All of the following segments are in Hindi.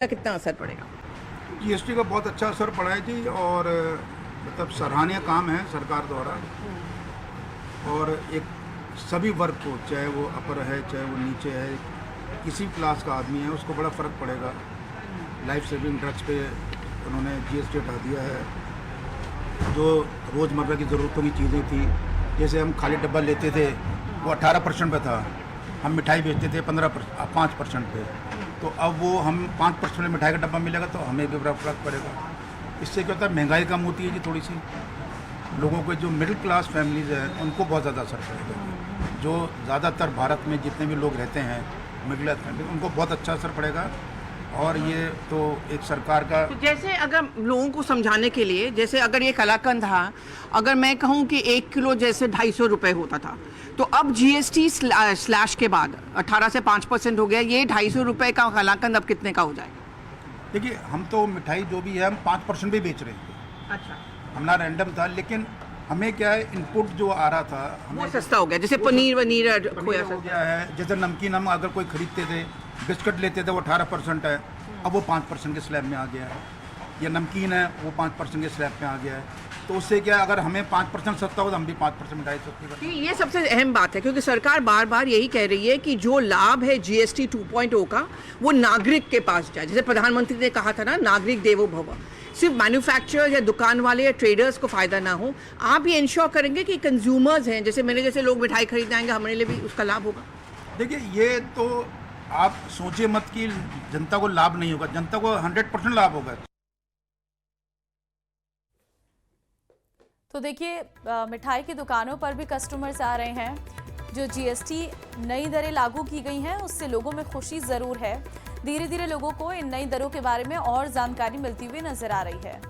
कितना असर पड़ेगा? जीएसटी का बहुत अच्छा असर पड़ा है जी, और मतलब सराहनीय काम है सरकार द्वारा। और एक सभी वर्ग को, चाहे वो अपर है चाहे वो नीचे है, किसी भी क्लास का आदमी है, उसको बड़ा फ़र्क पड़ेगा। लाइफ सेविंग ड्रग्स पे उन्होंने जीएसटी हटा दिया है। जो रोज़मर्रा की ज़रूरतों की चीज़ें थी, जैसे हम खाली डब्बा लेते थे वो 18% पे था, हम मिठाई बेचते थे 5% पे, तो अब वो हम 5% में मिठाई का डब्बा मिलेगा तो हमें भी बड़ा फ़र्क पड़ेगा। इससे क्या होता है, महंगाई कम होती है जी थोड़ी सी। लोगों को जो मिडिल क्लास फैमिलीज़ हैं उनको बहुत ज़्यादा असर पड़ेगा। जो ज़्यादातर भारत में जितने भी लोग रहते हैं मिडिल क्लास फैमिली, उनको बहुत अच्छा असर पड़ेगा। और ये तो एक सरकार का, तो जैसे अगर लोगों को समझाने के लिए, जैसे अगर ये कलाकंद था, अगर मैं कहूँ कि 1 किलो जैसे 250 रुपये होता था, तो अब जीएसटी स्लैश के बाद 18 से 5% हो गया, ये 250 रुपये का कलाकंद अब कितने का हो जाएगा? देखिए हम तो मिठाई जो भी है हम 5% भी बेच रहे थे। अच्छा, हमारा रैंडम था, लेकिन हमें क्या है, इनपुट जो आ रहा था वो हमें सस्ता हो गया, जैसे पनीर वनीर खोया हो गया है। जैसे नमकीन हम अगर कोई खरीदते थे, बिस्किट लेते थे, वो 18% है, अब वो 5% के स्लैब में आ गया है। या नमकीन है वो 5% के स्लैब में आ गया है। तो उससे क्या है, अगर हमें 5% सस्ता हो तो हम भी 5% मिठाई सस्ती करते हैं। ये सबसे अहम बात है, क्योंकि सरकार बार बार यही कह रही है कि जो लाभ है जीएसटी 2.0 का, वो नागरिक के पास जाए। जैसे प्रधानमंत्री ने कहा था ना, नागरिक देवो भव। सिर्फ मैन्युफैक्चरर या दुकान वाले या ट्रेडर्स को फायदा ना हो, आप ये इंश्योर करेंगे कि कंज्यूमर्स हैं, जैसे मेरे जैसे लोग मिठाई खरीदने आएंगे, हमारे लिए भी उसका लाभ होगा? देखिए ये तो आप सोचे मत कि जनता को लाभ नहीं होगा, जनता को 100% लाभ होगा। तो देखिए, मिठाई की दुकानों पर भी कस्टमर्स आ रहे हैं। जो जीएसटी नई दरें लागू की गई हैं, उससे लोगों में खुशी ज़रूर है। धीरे धीरे लोगों को इन नई दरों के बारे में और जानकारी मिलती हुई नजर आ रही है।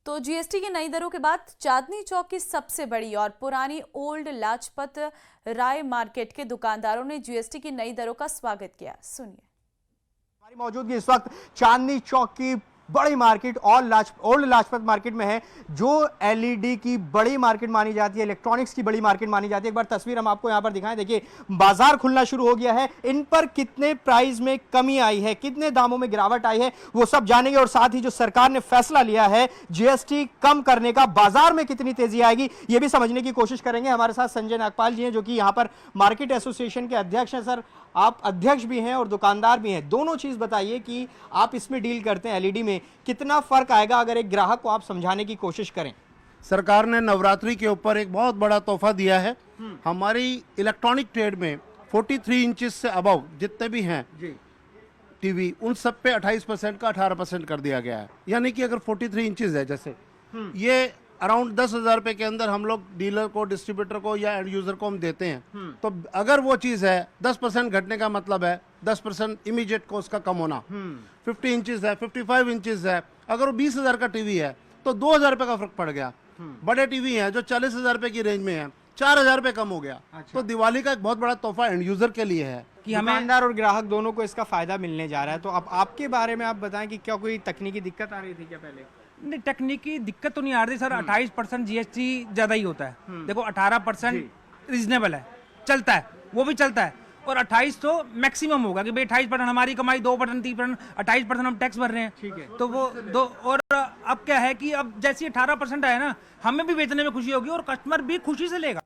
तो जीएसटी की नई दरों के बाद चांदनी चौक की सबसे बड़ी और पुरानी ओल्ड लाजपत राय मार्केट के दुकानदारों ने जीएसटी की नई दरों का स्वागत किया। सुनिए। हमारी मौजूदगी इस वक्त चांदनी चौक की बड़ी मार्केट और ओल्ड लाजपत मार्केट में है, जो एलईडी की बड़ी मार्केट मानी जाती है, इलेक्ट्रॉनिक्स की बड़ी मार्केट मानी जाती है। एक बार तस्वीर हम आपको यहां पर दिखाएं। देखिए बाजार खुलना शुरू हो गया है। इन पर कितने प्राइस में कमी आई है, कितने दामों में गिरावट आई है, वो सब जानेंगे। और साथ ही जो सरकार ने फैसला लिया है जीएसटी कम करने का, बाजार में कितनी तेजी आएगी, ये भी समझने की कोशिश करेंगे। हमारे साथ संजय नागपाल जी हैं, जो कि यहां पर मार्केट एसोसिएशन के अध्यक्ष हैं। सर, आप अध्यक्ष भी हैं और दुकानदार भी हैं, दोनों चीज बताइए कि आप इसमें डील करते हैं एलईडी में, कितना फर्क आएगा अगर एक ग्राहक को आप समझाने की कोशिश करें? सरकार ने नवरात्रि के ऊपर एक बहुत बड़ा तोहफा दिया है। हमारी इलेक्ट्रॉनिक ट्रेड में 43 इंचेस से अबव जितने भी हैं टीवी, उन सब पे 28% का 18% कर दिया गया है। यानी कि अगर 43 इंचेस है, जैसे ये अराउंड 10,000 रुपए के अंदर हम लोग डीलर को, डिस्ट्रीब्यूटर को या एंड यूजर को हम देते हैं। तो अगर वो चीज है 10% घटने का मतलब है 10% इमीडिएट कॉस्ट का कम होना। 50 इंचेस है, 55 इंचेस है, अगर वो 20,000 का टीवी है तो 2,000 रुपए का फर्क पड़ गया। बड़े टीवी हैं जो 40,000 रुपए की रेंज में है, 4,000 रुपए कम हो गया। तो दिवाली का एक बहुत बड़ा तोहफा एंड यूजर के लिए है कि दुकानदार और ग्राहक दोनों को इसका फायदा मिलने जा रहा है। तो अब आपके बारे में आप बताएं कि क्या कोई तकनीकी दिक्कत आ रही थी क्या पहले? नहीं, तकनीकी दिक्कत तो नहीं आ रही सर। 28% जीएसटी ज्यादा ही होता है। देखो 18% रीजनेबल है, चलता है, वो भी चलता है। और 28 तो मैक्सिमम होगा कि भाई 28% हमारी कमाई, 2% 3%, 28% हम टैक्स भर रहे हैं। ठीक है। तो वो दो। और अब क्या है कि अब जैसे 18% आया ना, हमें भी बेचने में खुशी होगी और कस्टमर भी खुशी से लेगा।